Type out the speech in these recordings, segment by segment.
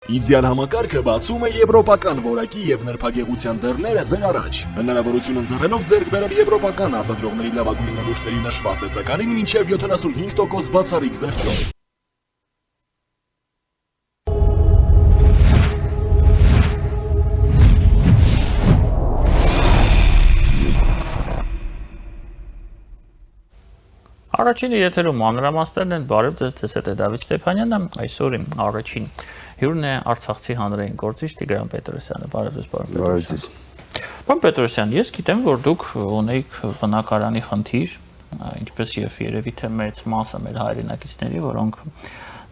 Իդեալ համակարգը բացում է եվրոպական որակի եւ նրբագեղության դռները ձեր առաջ։ Հնարավորություն ընձեռելով ձեռք բերել եվրոպական արտադրողների լավագույն նմուշների նշված տեսականին մինչեւ 75% բացառիկ զեղչով։ Առաջին եթերում մանրամասներն են, բարև ձեզ, ձեզ հետ է Դավիթ Ստեփանյանը, այսօր իմ առաջին հյուրն է Արցախցի հանրային գործիչ Տիգրան Պետրոսյանը, բարև ձեզ, պարոն Պետրոսյան։ Պարոն Պետրոսյան, ես գիտեմ, որ դուք ունեիք բնակարանի խնդիր, ինչպես եւ երևի թե մեծ մասը մեր հայրենակիցների, որոնք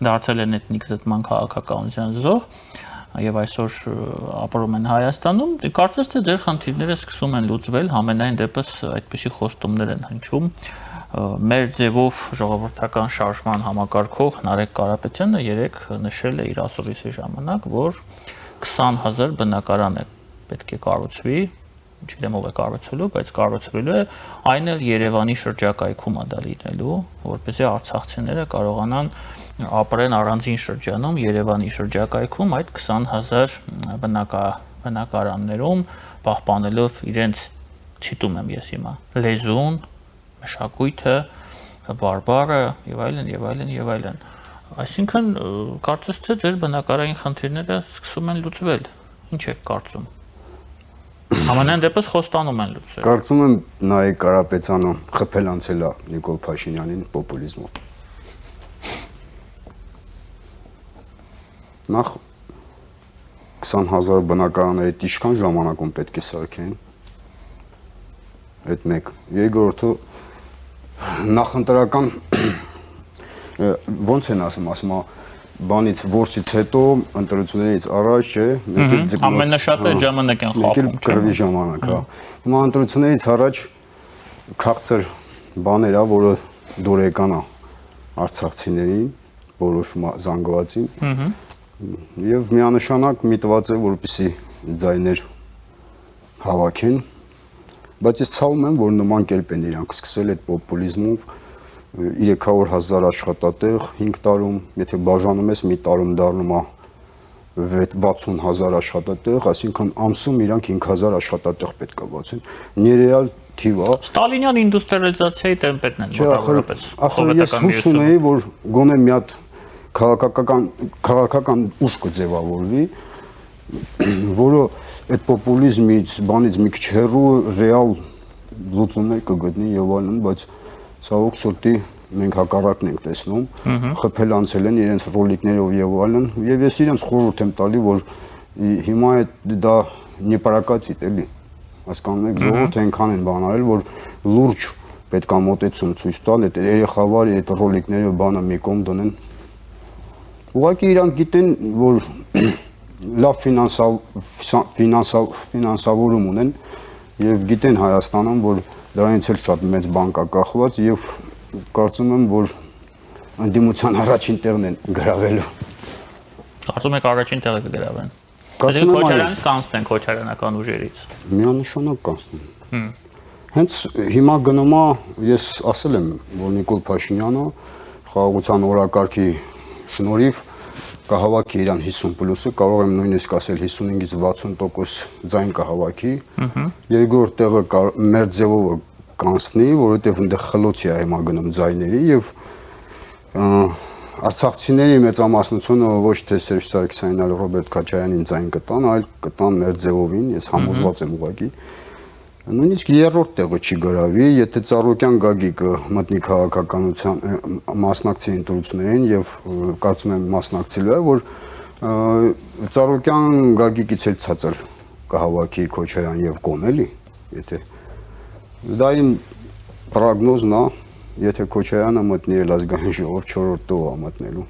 դարձել են էթնիկ զտման քաղաքականության զոհ եւ այսօր ապրում են Հայաստանում, կարծես թե ձեր խնդիրները սկսում են լուծվել, համենայն դեպս այդպիսի խոստումներ են հնչում։ Մեր ձևով ժողովրդական շարժման համակարգող Նարեկ Կարապետյանը երեք նշել է իր ասուլիսի ժամանակ, որ 20,000 բնակարան է պետք է կառուցվի, չգիտեմ ով է կառուցելու, բայց կառուցվելու է, այն էլ Երևանի շրջակայքում է դա լինելու, որպեսզի արցախցիները կարողանան ապրեն առանձին շրջանում Երևանի շրջակայքում այդ 20,000 բնակարաններում, պահպանելով իրենց, ցիտում եմ ես հիմա, լեզուն, մշակույթը, բարբառը եւ այլն եւ այլն եւ այլն։ Այսինքն կարծես թե ձեր բնակարային խնդիրները սկսում են լուծվել։ Ինչ եք կարծում։ Համենայն դեպս խոստանում են լուծել։ Կարծում եմ Նարեկ Կարապետյանը խփելանցել է Նիկոլ Փաշինյանին պոպուլիզմով։ Նախ 20,000 բնակարանները ինչքան ժամանակում պետք է սարքեն։ Այդ մեկ։ Երկրորդը նախընտրական ոնց են ասում բանից որսից հետո ընտրություններից առաջ է ամենաշատը ժամանակ են խափում կրվի ժամանակ հա հիմա ընտրություններից առաջ քաղցր բաներ ա որը դուրեկան է արցախցիներին որոշ զանգվածին եւ միանշանակ միտված է որպեսի ձայներ հավաքեն բայց ես ցավում եմ որ նման կերպ են իրանք սկսել այդ պոպուլիզմով 300,000 աշխատատեղ 5 տարում, եթե բաժանում ես մի տարում դառնում է 60,000 աշխատատեղ, այսինքն ամսում իրանք 5,000 աշխատատեղ պետք է բացեն։ Ներեալ թիվ է։ Ստալինյան ինդուստրիալիզացիայի տեմպերն են մոտավորապես։ Ախր ես հույս ունեի, որ գոնե մի հատ քաղաքական ուժ կձևավորվի, որը այդ պոպուլիզմից, բանից մի քիչ հեռու ռեալ լուծումներ կգտնի եւ այլն, բայց ցավոք սրտի մենք հակառակն ենք տեսնում, խփելանցել են իրենց ռոլիկներով եւ այլն, եւ ես իրենց խորհուրդ եմ տալի, որ հիմա դա նեպարակացիտ էլի, հասկանում եք, ժողովուրդը այնքան են բանարել, որ լուրջ պետք է մոտեցում ցույց տալ, այդ երեխավարի այդ ռոլիկները բանը մի կողմ դնեն։ Ուղղակի իրանք գիտեն, որ լավ ֆինանսավորում ունեն եւ գիտեն Հայաստանում, որ դրանից էլ շատ մեծ բան կա կախված եւ կարծում եմ, որ ընդդիմության առաջին տեղն են գրավելու։ Կարծում եք առաջին տեղը կգրավեն։ Կարծում եմ Քոչարյանից կանցնեն Քոչարյանական ուժերից։ Միանշանակ կանցնեն։ Հենց հիմա գնում է, ես ասել եմ, որ Նիկոլ Փաշինյանը խաղաղության օրակարգի շնորհիվ կհավաքի իրան 50+-ը, կարող եմ նույնիսկ ասել 55-ից 60% ձայն կհավաքի։ Երկրորդ տեղը մեր ձևովը կանցնի, որովհետև այնտեղ խլոցի է հիմա գնում ձայների եւ արցախցիների մեծամասնությունը ոչ թե Սերժ Սարգսյանին, այլ Ռոբերտ Քոչարյանին ձայն կտան, այլ կտան մեր ձևովին, ես համոզված եմ ուղղակի։ Նույնիսկ երրորդ տեղը չի գրավի, եթե Ծառուկյան Գագիկը մտնի քաղաքականության մասնակցի ընտրություններին եւ կարծում եմ մասնակցելու է, որ Ծառուկյան Գագիկից էլ ցածր կհավաքի Քոչարյան եւ Կոմելի, եթե դա իմ պրոգնոզն է, եթե Քոչարյանը մտնի էլ ազգային ժողով 4-րդ տող է մտնելու,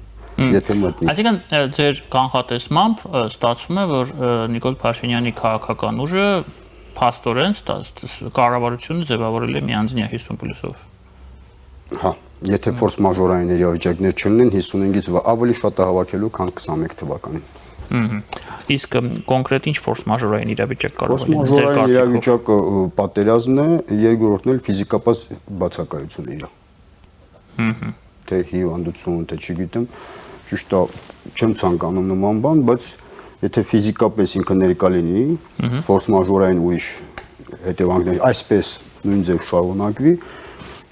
եթե մտնի։ Այսինքն ձեր կանխատեսմամբ ստացվում է, որ Նիկոլ Փաշինյանի քաղաքական ուժը փաստորեն կառավարությունը ձևավորել է միանձնյա 50+-ով։ Հա, եթե ֆորս մաժորային իրավիճակներ չլինեն 55-ից ավելի շատ է հավաքելու, քան 21 թվականին։ Իսկ կոնկրետ ինչ ֆորս մաժորային իրավիճակ կարող է լինել ձեր կարծիքով։ Իրավիճակը պատերազմն է, երկրորդն էլ ֆիզիկապես բացակայությունն է իր։ Թե հիվանդություն, թե չգիտեմ, ճիշտ է, չեմ ցանկանում նման բան, բայց եթե ֆիզիկապես ինքը ներկա լինի, ֆորս մաժորային ուրիշ հետևանքներ, այսպես նույն ձև շարունակվի,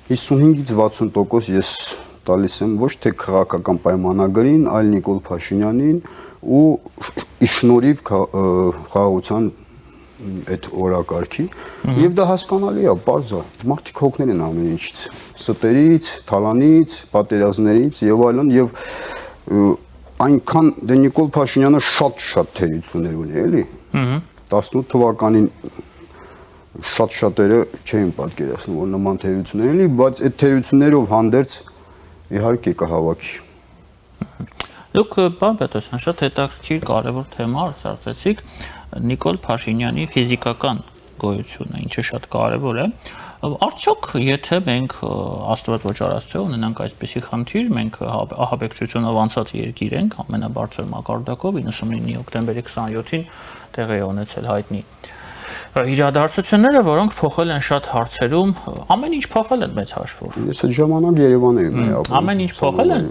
55-ից 60% ես տալիս եմ ոչ թե քաղաքական պայմանագրին, այլ Նիկոլ Փաշինյանին ու իշնորհիվ խաղաղության այդ օրակարգի եւ դա հասկանալի է, բարձ է, մարդիկ հոգնել են ամեն ինչից, ստերից, թալանից, պատերազմներից եւ այլն եւ այնքան դե Նիկոլ Փաշինյանը շատ թերություններ ունի, էլի։ 18 թվականին շատ-շատերը չէին պատկերացնում, որ նման թերություններ ունի, բայց այդ թերություններով հանդերձ իհարկե կհավաքի։ Դուք պարոն Պետրոսյան, շատ հետաքրքիր կարևոր թեմա արձարծեցիք Նիկոլ Փաշինյանի ֆիզիկական գոյությունը, ինչը շատ կարևոր է։ Արդյոք եթե մենք Աստված ոչ արածը ունենանք այսպիսի խնդիր, մենք ահաբեկչությունով անցած երկիր ենք, ամենաբարձր մակարդակով 99 հոկտեմբերի 27-ին տեղի է ունեցել հայտնի իրադարձությունները, որոնք փոխել են շատ հարցերում, ամեն ինչ փոխել են մեծ հաշվով։ Ես այդ ժամանակ Երևանում եմ ապրում։ Ամեն ինչ փոխել են։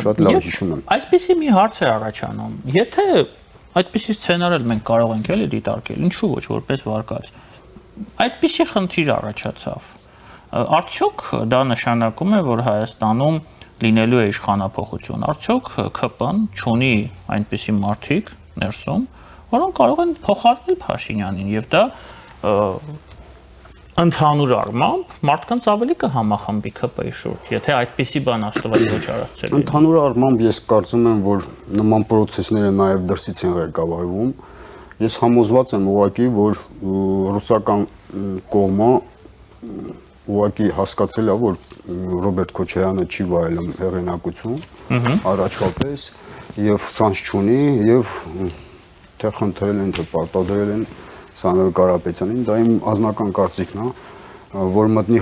Շատ լավ հիշում եմ։ Այսպիսի մի հարց է առաջանում։ Եթե այդպիսի սցենար էլ մենք կարող ենք էլի դիտարկել, ինչու ոչ, որպես վարկած։ Այդպիսի խնդիր առաջացավ։ Արդյոք դա նշանակում է, որ Հայաստանում լինելու է իշխանափոխություն։ Արդյոք ՔՊ-ն չունի այնպիսի մարդիկ ներսում, որոնք կարող են փոխարինել Փաշինյանին եւ դա ընդհանուր առմամբ մարդկանց ավելի կհամախմբի ԿՊ-ի շուրջ, եթե այդպիսի բան Աստված ոչ արածել։ Ընդհանուր առմամբ ես կարծում եմ, որ նման process-ները նաև դրսից են ղեկավարվում։ Ես համոզված եմ ուղղակի, որ ռուսական կողմը ուղղակի հասկացել է, որ Ռոբերտ Քոչարյանը չի վայելում հեղինակություն առաջվապես եւ շանս չունի եւ թե խնդրել են, թե պարտադրել են Սամվել Կարապետյանին, դա իմ անձնական կարծիքն է, որ մտնի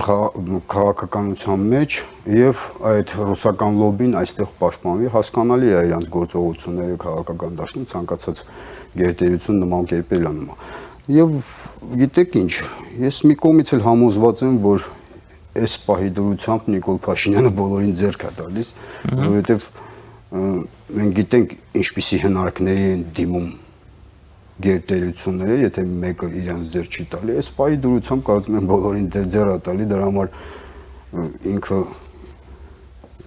քաղաքականության մեջ եւ այդ ռուսական լոբին այստեղ պաշտպանվի, հասկանալի է իրանց գործողությունները քաղաքական դաշտում ցանկացած գերտերություն նման կերպել անում։ Եվ գիտեք ինչ, ես մի կողմից էլ համոզված եմ, որ այս պահի դրությամբ Նիկոլ Փաշինյանը բոլորին ձեռք է տալիս, որովհետեւ մենք գիտենք ինչպիսի հնարքների են դիմում գերտերությունները, եթե մեկը իրանց ձեռ չի տալի, այս պահի դրությամբ կարծում եմ բոլորին ձեռ է տալի, դրա համար ինքը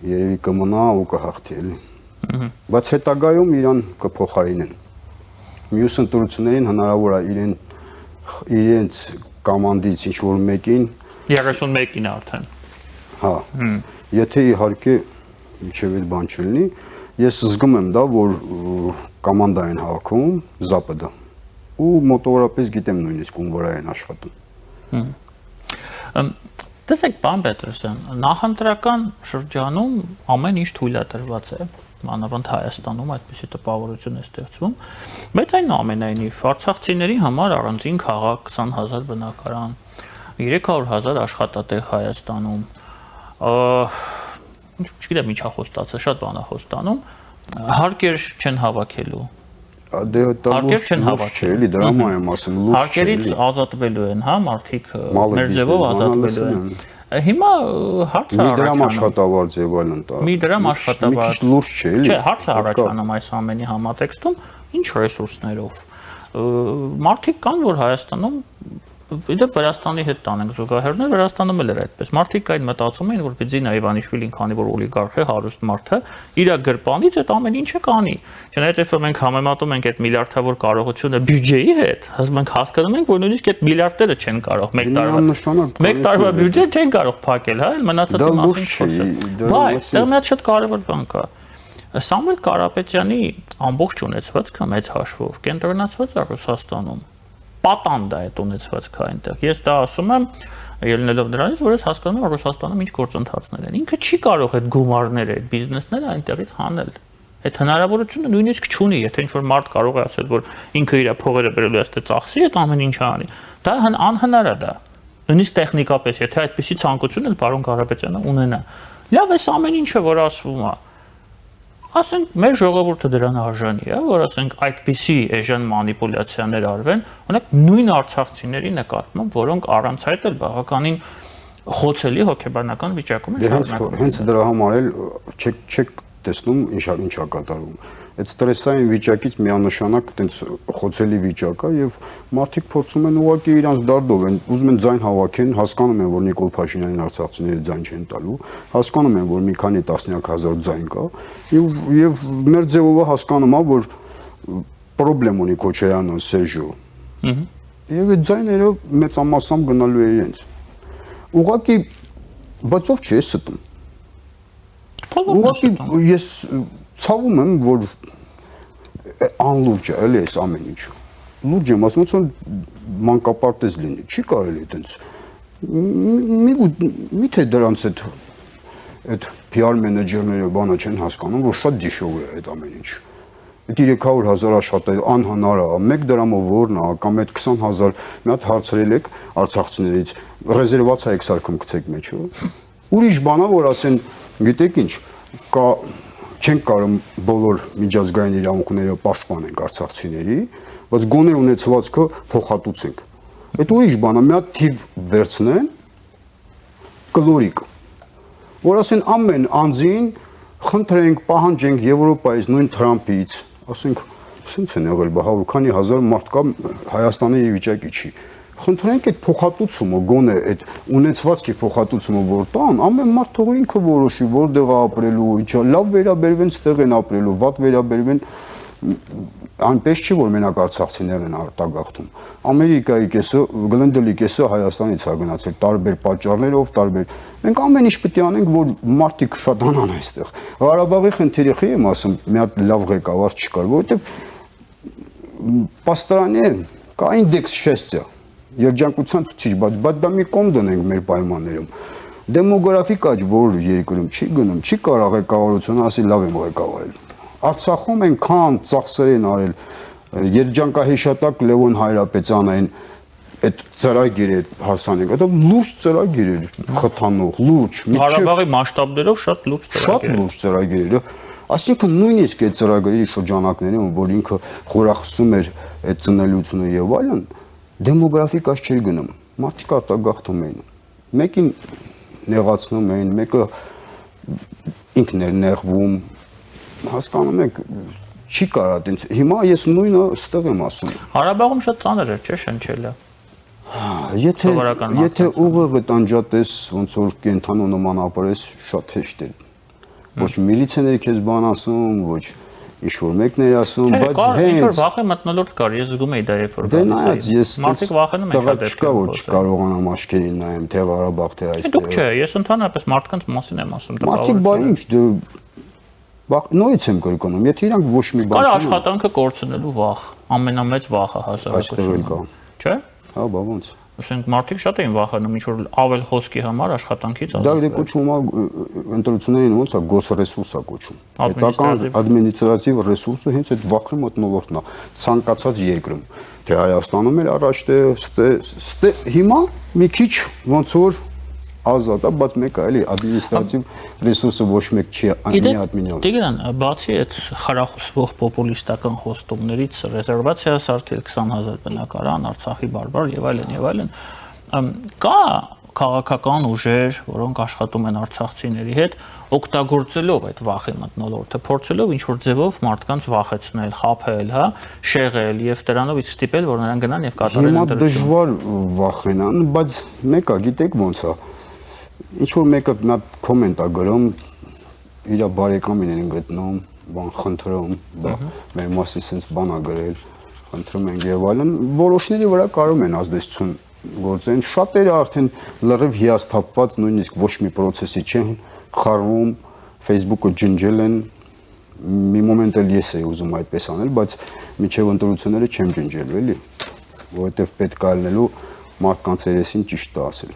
երևի կմնա ու կհաղթի էլի։ Բայց հետագայում իրան կփոխարինեն։ Մյուս ընտրություններին հնարավոր է իրենց կոմանդից ինչ որ մեկին 31-ին արդեն։ Հա։ Եթե իհարկե ինչեւ այդ բան չլինի, ես զգում եմ դա, որ կոմանդա են հավաքում ԶԱՊԴ ու մոտավորապես գիտեմ նույնիսկ ում վրա են աշխատում։ Տեսեք, պարոն Պետրոսյան, նախընտրական շրջանում ամեն ինչ թույլատրված է, մանավանդ Հայաստանում այդպիսի տպավորություն է ստեղծվում, բայց այնուամենայնիվ արցախցիների համար առանձին քաղաք, 20,000 բնակարան, 300,000 աշխատատեղ Հայաստանում, չգիտեմ ինչա խոստացել, շատ բան է խոստանում, հարկեր չեն հավաքելու։ Հարկեր չեն հավաքելու, էլի դրա համար եմ ասում, լուրջ չէ։ Հարկերից ազատվելու են, հա, մարդիկ մեր ձևով ազատվելու են։ Հիմա հարցը մի դրամ աշխատավարձ եւ այլն տա։ Մի դրամ աշխատավարձ։ Մի քիչ լուրջ չէ, էլի։ Չէ, հարցը առաջանում այս ամենի համատեքստում, ինչ ռեսուրսներով։ Մարդիկ կան, որ Հայաստանում Իդեպ Վրաստանի հետ տանենք զուգահեռներ, Վրաստանում էլ էր այդպես։ Մարդիկ այն մտածում էին, որ պիտի Նայվանիշվիլին, քանի որ օլիգարխ է, հարուստ մարդ է, իր գրպանից այդ ամեն ինչը կանի։ Չնայած այսօր մենք համեմատում ենք այդ միլիարդավոր կարողությունը բյուջեի հետ, մենք հասկանում ենք, որ նույնիսկ այդ միլիարդները չեն կարող մեկ տարվա բյուջե չեն կարող փակել, հա, մնացածի մասին խոսել։ Բայց դա մի հատ շատ կարևոր բան կա։ Սամվել Կարապետյանի ամբողջ ունեցվածքը մեծ հաշվով կենտրոնացված է Ռուսաստանում։ Պատանդ է այդ ունեցվածքը այնտեղ։ Ես դա ասում եմ ելնելով նրանից, որ ես հասկանում եմ Ռուսաստանում ինչ գործընթացներ են։ Ինքը չի կարող այդ գումարները, այդ բիզնեսները այնտեղից հանել։ Այդ հնարավորությունը նույնիսկ չունի, եթե ինչ-որ մարդ կարող է ասել, որ ինքը իր փողերը բերելու է այստեղ ծախսի, այդ ամեն ինչը անի։ Դա անհնար է դա։ Նույնիսկ տեխնիկապես, եթե այդպիսի ցանկություն էլ պարոն Կարապետյանը ունենա։ Լավ, այս ամեն ինչը որ ասվում է, ասենք մեր ժողովուրդը դրան արժանի է, որ ասենք այդպիսի էժան մանիպուլյացիաներ արվեն, օրինակ նույն արցախցիների նկատմամբ, որոնք առանց այդ էլ բավականին խոցելի հոգեբանական վիճակում են շարունակվում։ Հենց դրա համար էլ չեք տեսնում ինչա կատարվում։ Այդ ստրեսային վիճակից միանշանակ այտենց խոցելի վիճակ է եւ մարդիկ փորձում են ուղղակի իրանց դարդով են ուզում են ձայն հավաքեն, հասկանում են, որ Նիկոլ Փաշինյանին արցախցիները ձայն չեն տալու, հասկանում են, որ մի քանի տասնյակ հազար ձայն կա եւ մեր ձևով հասկանում է, որ պրոբլեմ ունի Քոչարյանը, Սերժը։ Եվ այդ ձայները մեծամասամբ գնալու է իրենց։ Ուղղակի բացով չի ստում։ Ուղղակի ես ցավում եմ, որ անլուրջ է, էլի էս ամեն ինչ։ Լուրջ եմ, ասում եմ, մանկապարտեզ լինի, չի կարելի այտենց։ Միթե դրանց այդ PR մենեջերները բանը չեն հասկանում, որ շատ դիշով է այդ ամեն ինչ։ Այդ 300,000 աշխատել անհնար է, 1 դրամով որն է, կամ այդ 20,000 մի հատ հարցրել եք արցախցիներից, ռեզերվացիա եք սարքում գցեք մեջը։ Ուրիշ բան է, որ ասեն, գիտեք ինչ, կա չենք կարող բոլոր միջազգային իրավունքները պաշտպանենք արցախցիների, բայց գոնե ունեցվածքը փոխհատուցենք։ Այդ ուրիշ բան է, մի հատ թիվ վերցնեն կլորիկ, որ ասեն ամեն անձին խնդրենք, պահանջենք Եվրոպայից, նույն Թրամփից, ասենք, սենց են եղել, 100 քանի հազար մարդ կա Հայաստանի վիճակի չի։ Խնդրենք այդ փոխհատուցումը, գոնե այդ ունեցվածքի փոխհատուցումը որ տան, ամեն մարդ թող ինքը որոշի, որտեղ է ապրելու, ինչա, լավ վերաբերվեն, ստեղ են ապրելու, վատ վերաբերվեն, այնպես չի, որ մենակ արցախցիներն են արտագաղթում։ Ամերիկայի կեսը, Գլենդելի կեսը Հայաստանից է գնացել, տարբեր պատճառներով, տարբեր։ Մենք ամեն ինչ պետք է անենք, որ մարդիկ շատանան այստեղ։ Ղարաբաղի խնդիրի խի եմ ասում, մի հատ լավ ղեկավար չկար, որովհետև Պաստարանի կա ինդեքս 6 երջանկության ցուցիչ, բայց դա մի կողմ դնենք մեր պայմաններում։ Դեմոգրաֆիկ աճ որ երկրում չի գնում, չի կարող ղեկավարությունը ասի լավ եմ ղեկավարել։ Արցախում այնքան ծախսեր են արել, երջանկահիշատակ Լևոն Հայրապետյանային այդ ծրագիրը հասանենք, դա լուրջ ծրագիր էր, խթանող, լուրջ։ Ղարաբաղի մասշտաբներով շատ լուրջ ծրագիր է։ Շատ լուրջ ծրագիր է։ Այսինքն նույնիսկ այդ ծրագրերի շրջանակներում, որ ինքը խորախուսում էր այդ ծնելիությունը եւ այլն, դեմոգրաֆիկ աճ չէր գնում։ Մարդիկ արտագաղթում էին։ Մեկին նեղացնում էին, մեկը ինքն էր նեղվում։ Հասկանում եք, չի կարա այդպես։ Հիմա ես նույնը ստեղ եմ ասում։ Ղարաբաղում շատ ծանր էր, չէ՞, շնչելը։ Եթե ուղղը տանջատես, ոնց որ կենթանու նման ապրես, շատ հեշտ է։ Ոչ միլիցիաները քեզ բան ասում, ոչ ինչ-որ մեկն էր ասում, բայց հենց ինչ-որ վախի մթնոլորտ կար, ես զգում էի դա երբ որ գալիս էի։ Մարդիկ վախենում են շատ դեպքեր, որ չկարողանամ աչքերին նայեմ, թե Ղարաբաղ, թե այստեղ։ Դուք չէ, ես ընդհանրապես մարդկանց մասին եմ ասում, Մարդիկ բա ինչ, նույնից եմ կրկնում, եթե իրանք ոչ մի բան չունեն։ Կար աշխատանքը կորցնելու վախ, ամենամեծ վախը հասարակությունում։ Չէ՞։ Հա, բա ոնց։ Ասենք մարդիկ շատ էին վախենում, ինչ որ ավել խոսքի համար աշխատանքից Դա կոչվում է ընտրություններին ոնց է գոսրեսուրս է կոչվում։ Պետական ադմինիստրատիվ ռեսուրսը հենց այդ վախի մթնոլորտն է ցանկացած երկրում։ Թե Հայաստանում էլ առաջ թե հիմա մի քիչ ոնց որ ազատ է, բայց մեկը էլի ադմինիստրատիվ ռեսուրսը ոչ մեկ չի ադմինալ։ Տիգրան, բացի այդ խարախուսվող պոպուլիստական խոստումներից ռեզերվացիա սարքել 20,000 բնակարան, Արցախի բարբար եւ այլն, կա քաղաքական ուժեր, որոնք աշխատում են արցախցիների հետ, օգտագործելով այդ վախի մթնոլորտը, փորձելով ինչ-որ ձևով մարդկանց վախեցնել, խաբել, հա, շեղել եւ դրանով ստիպել, որ նրանք գնան եւ կատարեն ընտրություն։ Հիմա դժվար վախենան, բայց մեկը գիտեք ոնց է։ Ինչ որ մեկը նա կոմենտ է գրում, իր բարեկամին են գտնում, բան խնդրում, մեր մասի sense բան է գրել, խնդրում են եւ այլն, որոշների վրա կարող են ազդեցություն գործեն, շատերը արդեն լրիվ հիասթափված, նույնիսկ ոչ մի process-ի չեն խառնում, Facebook-ը ջնջել են, մի մոմենտ էլ ես էի ուզում այդպես անել, բայց միջև ընտրությունները չեմ ջնջելու, էլի, որովհետեւ պետք է ելնելու մարդկանց երեսին ճիշտը ասել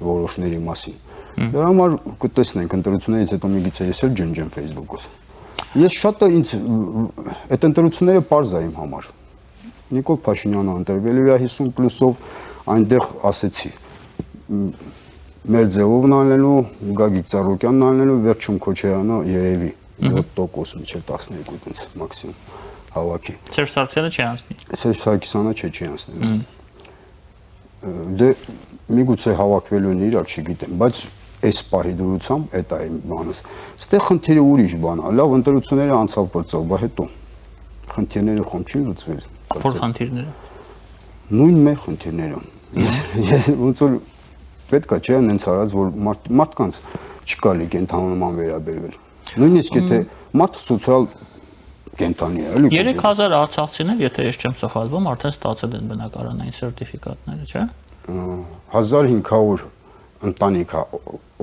որոշների մասին։ Դրա համար կտեսնենք ընտրություններից հետո միգուցե ես էլ ջնջեմ Facebook-ով։ Ես շատը ինձ այդ ընտրությունները པարզ է իմ համար։ Նիկոլ Փաշինյանը ընտրվելու է 50+-ով, այնտեղ ասեցի մեր ձևովն անելու, Գագիկ Ծառուկյանն անելու, վերջում Քոչարյանը երևի 7% միջև 12 տենց մաքսիմում հավաքի։ Սերժ Սարգսյանը չի անցնի։ Սերժ Սարգսյանը չի անցնի։ Դե միգուցե հավաքվելու են իրար, չգիտեմ, բայց այս պահի դրությամբ դա է իմ բանս։ Ստեղ խնդիրը ուրիշ բան է։ Լավ, ընտրությունները անցավ բրծավ, բա հետո խնդիրները խոմ չի լուծվել։ Որ խնդիրները։ Նույն մեր խնդիրները։ Ես ոնց որ պետք է չէ նենց արած, որ մարդկանց չկալի կենթանման վերաբերվել։ Նույնիսկ եթե մարդը սոցիալ կենթանի է, էլի 3000 արցախցիներ, եթե ես չեմ սխալվում, արդեն ստացել են բնակարանային սերտիֆիկատները, չէ՞։ 1500 ընտանիք է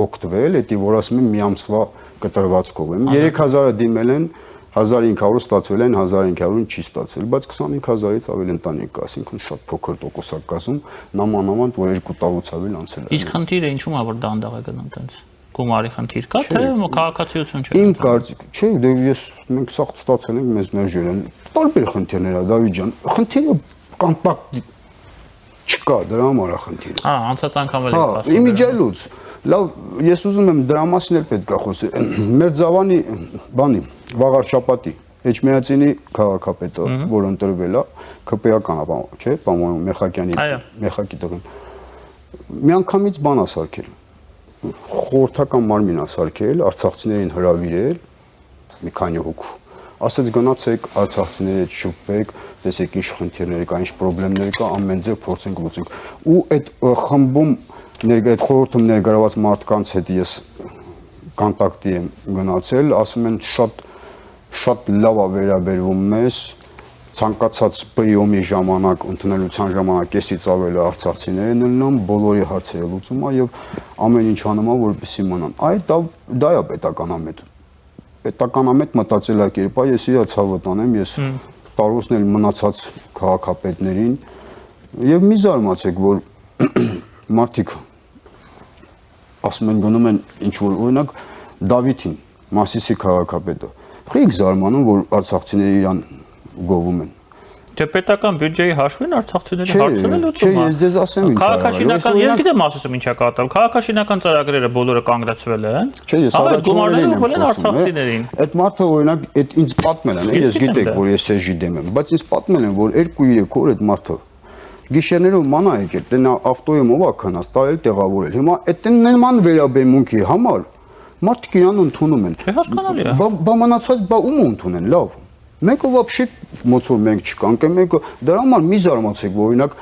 օգտվել, դա որ ասում եմ մի ամսվա կտրվածքով եմ։ 3000-ը դիմել են, 1500 ստացվել են, 1500-ին չի ստացվել, բայց 25000-ից ավելի ընտանիք կա, այսինքն շատ փոքր տոկոսակ կազմում, նամանավանդ որ 2 տարուց ավելի անցել է։ Իսկ խնդիրը ինչու՞մ է որ դանդաղ է գնում տենց։ Գումարի խնդիր կա, թե քաղաքացիություն չէ։ Իմ կարծիք, չէ, դե մենք սաղ ստացել ենք մեզ մերժել են։ Տարբեր խնդիրներ է, Դավիթ ջան։ Խնդիրը կոնտակտ չկա, դրա համար է խնդիրը։ Հա, անցած անգամ էլ եք ասում։ Իմիջիայլուց։ Լավ, ես ուզում եմ դրա մասին էլ պետք է խոսել։ Մեր Ձավանի բանի Վաղար Շապատի Էջմիածինի քաղաքապետը, որ ընտրվել է, ԿՊԱ-ական է, չէ՞, պարոն Մեխակյանի, Մեխակի տղան։ Միանգամից բան ասարկել։ Խորհրդական մարմին ասարկել, արցախցիներին հրավիրել մի քանի հոգու։ Ասեց գնացեք արցախցիների հետ շփվեք, տեսեք ինչ խնդիրներ կա, ինչ խնդիրներ կա, ամեն ձև փորձենք լուծենք։ Ու այդ խմբում այդ խորհրդում ներգրաված մարդկանց հետ ես կոնտակտի եմ գնացել, ասում են շատ լավ է վերաբերվում մեզ, ցանկացած պրիոմի ժամանակ, ընդունելության ժամանակ կեսից ավել արցախցիներն լինում, բոլորի հարցերը լուծում է եւ ամեն ինչ անում է, որպեսզի մնան։ Դա է պետականամետ։ Պետականամետ մտածելակերպ է, ես իրա ցավը տանեմ, ես տարոցն էլ մնացած քաղաքապետներին եւ մի զարմացեք, որ մարդիկ ասում են գնում են ինչ որ օրինակ Դավիթին, Մասիսի քաղաքապետը։ Խիք զարմանում, որ արցախցիները իրան գովում են։ Չէ, պետական բյուջեի հաշվին արցախցիների հարցերը լուծում է։ Չէ, ես ձեզ ասեմ ինչ։ Քաղաքաշինական, ես գիտեմ ասում ինչա կատարում։ Քաղաքաշինական ծրագրերը բոլորը կանգնեցվել են։ Չէ, ես գումարները ուղղել են արցախցիներին։ Այդ մարդը օրինակ այդ ինձ պատմել են, ես գիտեք, որ ես էժի դեմ եմ, բայց ինձ պատմել են, որ 2-3 օր այդ մարդը գիշերներով մանա եկել, դե նա ավտոյով ա քնած, տարել տեղավորել։ Հիմա այդ նման վերաբերմունքի համար մարդիկ իրան ընդունում են։ Չէ, հասկանալի է։ Բա մնացած բա ում ընդունեն, լավ։ Մեկը вообще ոնց որ մենք չկանք, մեկը դրա համար մի զարմացեք, որ օրինակ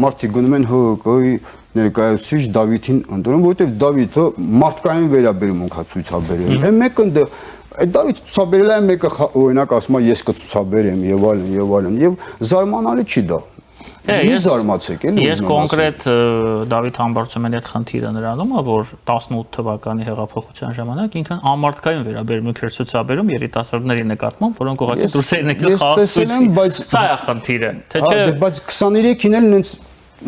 մարդիկ գնում են ՀԿ-ի ներկայացուցիչ Դավիթին ընդունում, որովհետև Դավիթը մարդկային վերաբերմունք է ցույցաբերել։ Այն մեկը այդ Դավիթը ցուցաբերել է, մեկը օրինակ ասում է ես կցուցաբերեմ եւ այլն, եւ զարմանալի չի դա։ Մի զարմացեք էլի։ Ես կոնկրետ Դավիթ Համբարձումյանի հետ խնդիրը նրանում է, որ 18 թվականի հեղափոխության ժամանակ ինքն ամարտկային վերաբերմունք էր ցուցաբերում երիտասարդների նկատմամբ, որոնք ուղղակի դուրս էին եկել խաղացույցի։ Սա է խնդիրը, թե չէ։ Բայց 23-ին էլ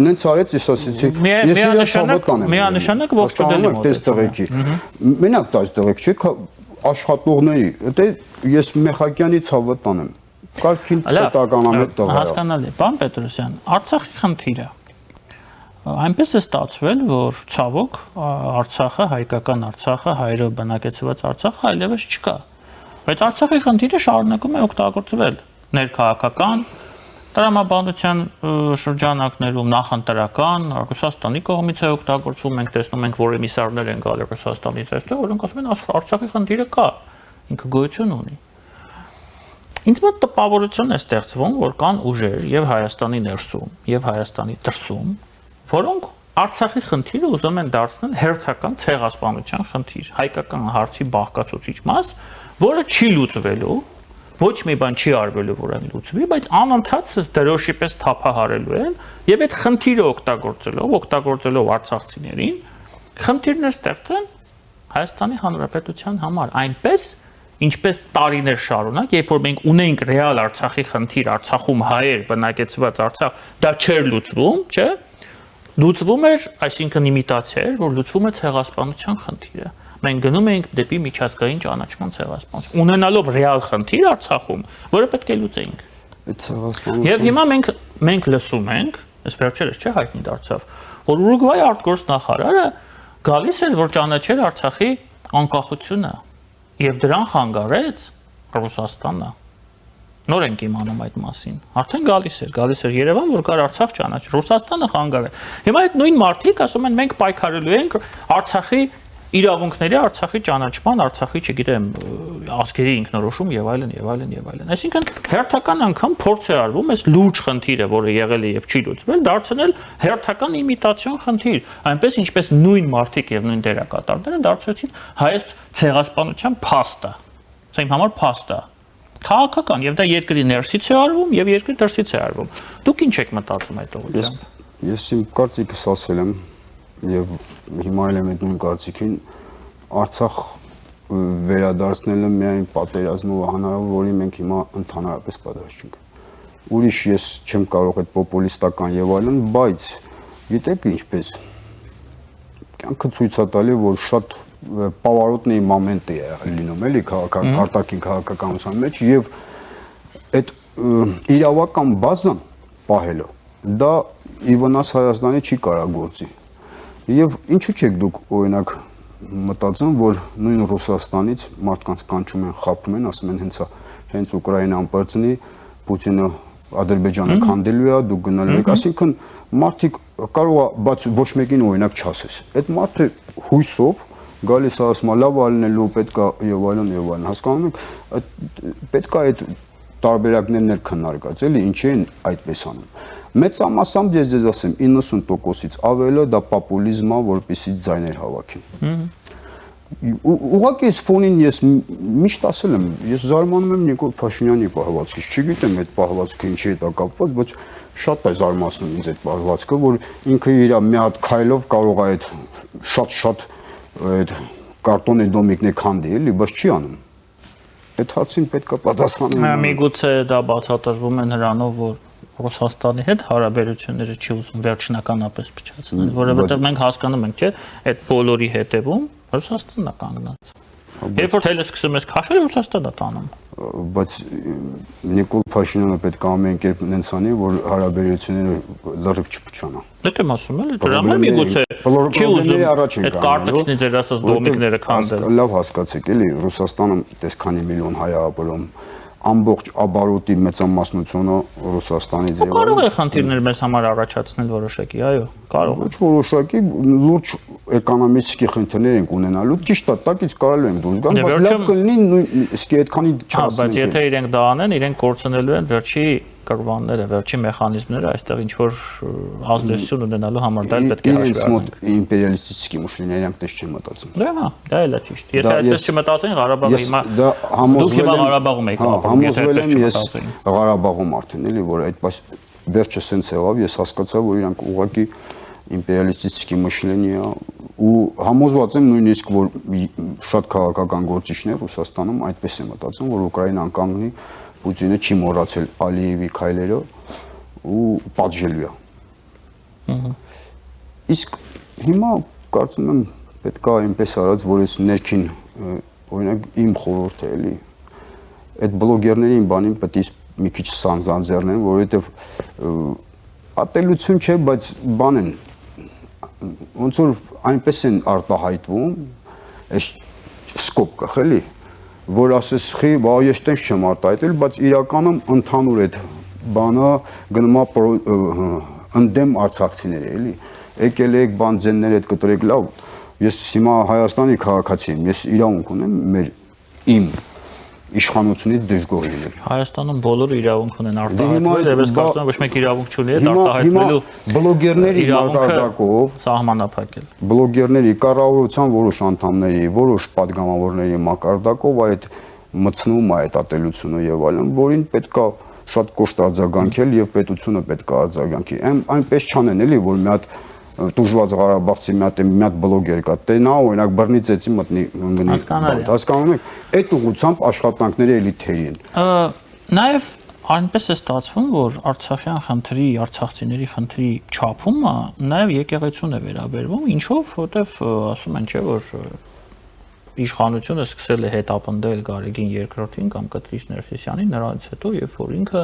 նենց արեց, ես ասեցի, ես իրա ցավոտ կանեմ։ Միանշանակ ողջ դելի մոտ։ Տես տղեկի։ Մենակ տես տղեկ չի, աշխատողների։ Դա ես Մեխակյանի ցավոտ կանեմ։ Կարգին պետականամետ տղա։ Հասկանալի, պարոն Պետրոսյան, Արցախի խնդիրը այնպես է ստացվել, որ ցավոք Արցախը, հայկական Արցախը, հայերով բնակեցված Արցախը այլևս չկա։ Բայց Արցախի խնդիրը շարունակում է օգտագործվել ներքաղաքական տրամաբանության շրջանակներում, նախընտրական, Ռուսաստանի կողմից է օգտագործվում, մենք տեսնում ենք, որ էմիսարներ են գալի Ռուսաստանից այստեղ, որոնք ասում են Արցախի խնդիրը կա, ինքը գոյություն ունի։ Ինձ մոտ տպավորություն է ստեղծվում, որ կան ուժեր եւ Հայաստանի ներսում, եւ Հայաստանի դրսում, որոնք Արցախի խնդիրը ուզում են դարձնել հերթական ցեղասպանության խնդիր, հայկական հարցի բաղկացուցիչ մաս, որը չի լուծվելու, ոչ մի բան չի արվելու, որ այն լուծվի, բայց անընդհատ դրոշի պես թափահարելու են եւ այդ խնդիրը օգտագործելով արցախցիներին, խնդիրներ ստեղծեն Հայաստանի Հանրապետության համար, այնպես ինչպես տարիներ շարունակ, երբ որ մենք ունենք ռեալ Արցախի խնդիր, Արցախում հայեր բնակեցված Արցախ, դա չէր լուծվում, չէ՞։ Լուծվում էր, այսինքն իմիտացիա էր, որ լուծվում է ցեղասպանության խնդիրը։ Մենք գնում էինք դեպի միջազգային ճանաչման ցեղասպանություն, ունենալով ռեալ խնդիր Արցախում, որը պետք է լուծեինք։ Այդ ցեղասպանությունը։ Եվ հիմա մենք լսում ենք, այս վերջերս չէ հայտնի դարձավ, որ Ուրուգվայի արտգործնախարարը գալիս էր, որ ճանաչեր Արցախի անկախությունը։ Եվ դրան խանգարեց Ռուսաստանը։ Նոր ենք իմանում այդ մասին։ Արդեն գալիս էր Երևան, որ կար Արցախ ճանաչ, Ռուսաստանը խանգարեց։ Հիմա այդ նույն մարդիկ ասում են մենք պայքարելու ենք Արցախի իրավունքների Արցախի ճանաչման, Արցախի, չգիտեմ, ազգերի ինքնորոշում եւ այլն եւ այլն եւ այլն։ Այսինքն հերթական անգամ փորձ է արվում այս լուրջ խնդիրը, որը եղել է եւ չի լուծվել, դարձնել հերթական իմիտացիոն խնդիր, այնպես ինչպես նույն մարդիկ եւ նույն դերակատարները դարձրեցին հայոց ցեղասպանության փաստը։ Սա իմ համար փաստ է։ Քաղաքական եւ դա երկրի ներսից է արվում եւ երկրի դրսից է արվում։ Դուք ինչ եք մտածում այդ ուղղությամբ։ Ես իմ կարծիքս ասել եմ եւ հիմա էլ եմ այդ նույն կարծիքին Արցախ վերադարձնելը միայն պատերազմով հնարավոր, որի մենք հիմա ընդհանրապես պատրաստ չենք։ Ուրիշ ես չեմ կարող այդ պոպուլիստական եւ այլն, բայց գիտեք ինչպես կյանքը ցույց է տալի, որ շատ պավարոտնի մոմենտ է լինում էլի արտաքին քաղաքականության մեջ եւ այդ իրավական բազան պահելը դա ի վնաս Հայաստանի չի կարա գործի եւ ինչու՞ չեք դուք օրինակ մտածում որ նույն Ռուսաստանից մարդկանց կանչում են խափում են ասում են հենց Ուկրաինան բարձնի Պուտինը Ադրբեջանը քանդելու է դուք գնալու եք այսինքն մարդիկ կարող է բայց ոչ մեկին օրինակ չասես այդ մարդը հույսով գալիս ասում լավ ալնելու պետքա եւ այլն հասկանում եք պետքա այդ տարբերակներն էլ քննարկած էլի ինչ են այդպես անում մեծամասամբ ես ձեզ ասեմ 90%-ից ավելը դա պոպուլիզմ է որպեսզի ձայներ հավաքեն ուղղակի այս ֆոնին ես միշտ ասել եմ ես զարմանում եմ Նիկոլ Փաշինյանի պահվածքից չգիտեմ այդ պահվածքը ինչի հետ է կապված բայց շատ է զարմացնում ինձ այդ պահվածքը որ ինքը իր մի հատ քայլով կարող է այդ շատ այդ կարտոնի դոմիկներ քանդի էլի բայց չի անում այդ հարցին պետք է պատասխանել միգուցե դա բացատրվում է նրանով որ Ռուսաստանի հետ հարաբերությունները չի ուզում վերջնականապես փչացնել որովհետև մենք հասկանում ենք չէ այդ բոլորի հետևում Ռուսաստանն է կանգնած երբ որ թելը սկսում ես քաշել Ռուսաստանն է տանում բայց Նիկոլ Փաշինյանը պետք է ամեն կերպ նենց անի որ հարաբերությունները լրիվ չփչանա դա եմ ասում էլի դրա համար միգուցե չի ուզում այդ կարտոչնի ձեր ասած դոմիկները քանդել լավ հասկացեք էլի Ռուսաստանը տես քանի միլիոն հայ ապրում ամբողջ ապարոտի մեծամասնությունը Ռուսաստանից եւ կարող է խնդիրներ մեզ համար առաջացնել որոշակի, այո, կարող է։ Ոչ որոշակի լուրջ էկոնոմիկի խնդիրներ ենք ունենալու, ճիշտ է, տակից կարելի ենք դուրս գալ, բայց լավ կլինի նույն իսկի այդքանի չասենք։ Բայց եթե իրենք դա անեն, իրենք կորցնելու են վերջի կրվանները, վերջի մեխանիզմները, այստեղ ինչ որ ազդեցություն ունենալու համար դա պետք է հաշվի առնել։ Իմպերիալիստիկ մուշլիներ իրանք դες չեն մտածում։ Դա դա էլ է ճիշտ։ Եթե այդպես չմտածեին, Ղարաբաղը հիմա դուք հիմա Ղարաբաղում եք ապրում, եթե այդպես չմտածեին։ Ղարաբաղում արդեն էլի որ այդպես վերջը սենց եղավ, ես հասկացա, որ իրանք ուղղակի իմպերիալիստիկ մշլենիա ու համոզված եմ նույնիսկ որ շատ քաղաքական գործիչներ Ռուսաստանում այդպես են մտածում, որ Ուկրաինան կանգնի Պուտինը չի մոռացել Ալիևի քայլերը ու պատժելու է։ Իսկ հիմա կարծում եմ պետք է այնպես արած, որ այս ներքին օրինակ իմ խորհուրդը էլի այդ բլոգերներին բանին պետք է մի քիչ սանձանձեռնեն, որովհետև ատելություն չէ, բայց բան են ոնց որ այնպես են արտահայտվում, այս սկոպ կա, էլի որ ասես խի, բա ես տենց չեմ արտահայտել, բայց իրականում ընդհանուր այդ բանը գնում է ընդդեմ արցախցիների, էլի։ Եկել եք բան ձեններ հետ կտրեք, լավ։ Ես հիմա Հայաստանի քաղաքացի եմ, ես իրավունք ունեմ իմ իշխանությունից դժգոհ լինել։ Հայաստանում բոլորը իրավունք ունեն արտահայտվել, եւ ես կարծում եմ ոչ մեկ իրավունք չունի այդ արտահայտվելու բլոգերների մակարդակով սահմանափակել։ Բլոգերների կառավարության որոշ անդամների, որոշ падգամավորների մակարդակով այդ մցնում է այդ ատելությունը եւ այլն, որին պետքա շատ կոշտ արձագանքել եւ պետությունը պետք է արձագանքի։ Այնպես չանեն էլի, որ մի հատ Տուժված Ղարաբաղցի մի հատ բլոգեր կա, նա օրինակ բռնի ծեծի մտնի ընկնի։ Հասկանում եք, այդ ուղղությամբ աշխատանքները էլի թերի են։ Նաև այնպես է ստացվում, որ Արցախյան խնդրի, արցախցիների խնդրի չափումը նաև եկեղեցուն է վերաբերվում, ինչով, որտեվ ասում են, չէ, որ իշխանությունը սկսել է հետապնդել Գարեգին II-ին կամ Կտրիչ Ներսիսյանին, նրանից հետո, երբ որ ինքը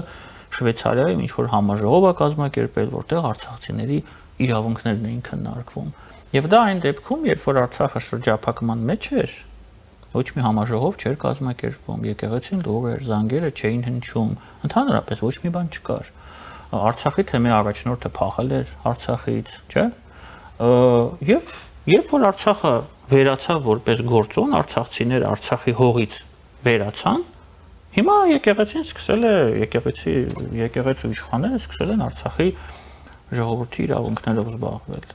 Շվեյցարիայում ինչ որ համաժողով է կազմակերպել, որտեղ արցախցիների իրավունքներն էին քննարկվում։ Եվ դա այն դեպքում, երբ որ Արցախը շրջափակման մեջ էր, ոչ մի համաժողով չէր կազմակերպվում, եկեղեցին լուր էր, զանգերը չէին հնչում, ընդհանրապես ոչ մի բան չկար։ Արցախի թեմի առաջնորդը փախել էր Արցախից, չէ՞։ Եվ երբ որ Արցախը վերացավ որպես գործոն, արցախցիները Արցախի հողից վերացան։ Հիմա եկեղեցին սկսել է, եկեղեցու իշխանները սկսել են Արցախի ժողովրդի իրավունքներով զբաղվել։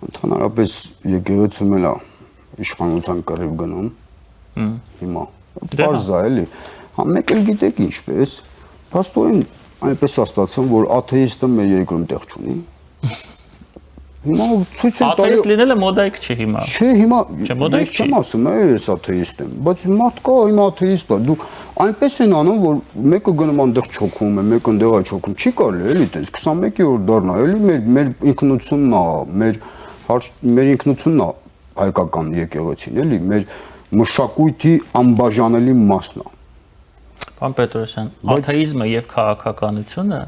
Ընդհանրապես եկեղեցում էլ է իշխանության կռիվ գնում։ Հիմա բարձ է էլի։ Հա մեկ էլ գիտեք ինչպես, փաստորեն այնպես է ստացվում, որ աթեիստը մեր երկրում տեղ չունի։ Հիմա ցույց են տալիս աթեիստ լինելը մոդայք չի հիմա։ Չէ, հիմա մոդայք չի։ չեմ ասում, ես աթեիստ եմ, բայց մարդ կա հիմա աթեիստ է։ Դու այնպես են անում, որ մեկը գնում այնտեղ չոքում է, մեկը այնտեղ է չոքում։ Չի կարելի էլի տենց 21-րդ դարն է, էլի մեր ինքնությունն է, մեր ինքնությունն է հայկական եկեղեցին, էլի մեր մշակույթի անբաժանելի մասն է։ Պարոն Պետրոսյան, աթեիզմը եւ քաղաքականությունը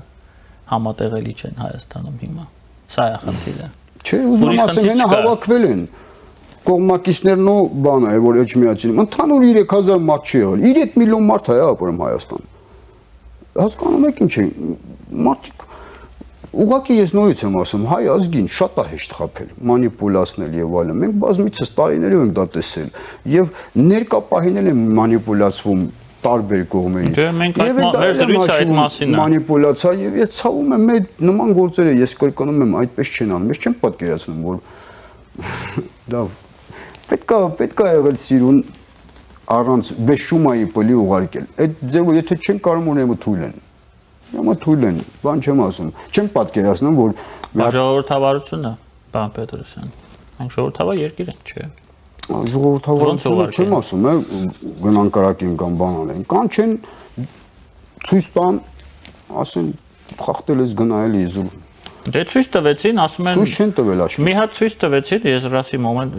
համատեղելի չեն Հայաստանում հիմա։ Սա է խնդիրը։ Չէ, ուզում եմ ասեմ, հենա հավաքվել են կողմնակիցներն ու բանը, որ էջմիածին։ Ընդհանուր 3000 մարդ չի եղել։ 3 միլիոն մարդ է ապրում Հայաստան։ Հասկանում եք ինչ է։ Մարդիկ ուղղակի ես նորից եմ ասում, հայ ազգին շատ է հեշտ խաբել, մանիպուլացնել եւ այլն։ Մենք բազմիցս տարիներով ենք դա տեսել եւ ներկա պահին են մանիպուլացվում տարբեր կողմերից։ Դե մենք մեր զրույցը այդ մասինն է։ Մանիպուլացիա եւ ես ցավում եմ մեր նման գործերը ես կրկնում եմ այդպես չեն անում։ Ես չեմ պատկերացնում, որ դա պետք է եղել սիրուն առանց վեշումայի պլի ուղարկել։ Այդ ձևը եթե չեն կարող ունենալ թույլ են։ Յամա թույլ են, բան չեմ ասում։ Չեմ պատկերացնում, որ ժողովրդավարությունը, պարոն Պետրոսյան, մենք ժողովրդավար երկիր ենք, չէ՞։ Ժողովրդավարությունը չեմ ասում, գնան կարակին կամ բան անեն։ Կան չեն ցույց տան, ասեն խախտել ես գնա էլի իզուր։ Դե ցույց տվեցին, ասում են Ցույց չեն տվել աշխարհ։ մի հատ ցույց տվեցին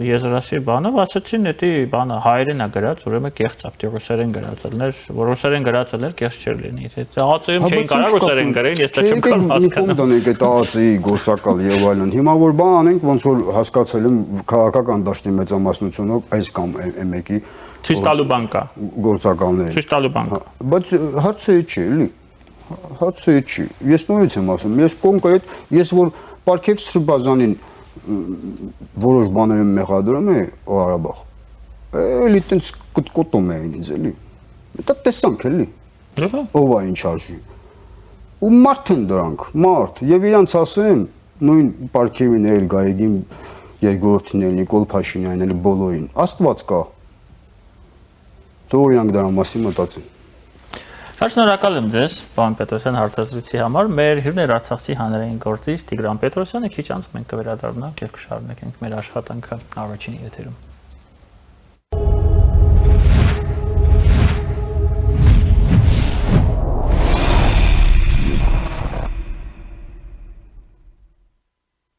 եզրասի բանը, ասացին, դա բանը հայերեն է գրած, ուրեմն կեղծ է, ռուսերեն գրածելներ, որ ռուսերեն գրածելներ կեղծ չէր լինի։ Դա ԱԱԾ-ում չէին կարող ռուսերեն գրել, ես դա չեմ կարող հասկանալ։ Դոնեք այդ ԱԱԾ-ի գործակալ եւ այլն։ Հիմա որ բան անենք, ոնց որ հասկացել եմ քաղաքական դաշտի մեծամասնությունով այս կամ M1-ի ցույց տալու բան կա։ Գործակալներ։ Ցույց տալու բան կա։ Բայց հարցը չի, էլի։ Հարցը չի։ Ես նորից եմ ասում, ես կոնկրետ, ես որ Պարքև Սրբազանին որոշ բաներ եմ մեղադրում է Ղարաբաղ։ Էլի տենց կտկոտում էին ինձ, էլի։ Դա տեսանք, էլի։ Ով է ինչ արժի։ Ու մարդ են դրանք, մարդ։ Եվ իրանց ասեմ, նույն Պարքևին էլ Գայեգին երկրորդին էլ Նիկոլ Փաշինյանն էլ բոլորին։ Աստված կա։ Թող իրանք դրա մասին մտածեն։ Շնորհակալ եմ ձեզ, պարոն Պետրոսյան, հարցազրույցի համար։ Մեր հյուրն էր Արցախի հանրային գործիչ Տիգրան Պետրոսյանը, քիչ անց մենք կվերադառնանք եւ կշարունակենք մեր աշխատանքը առաջին եթերում։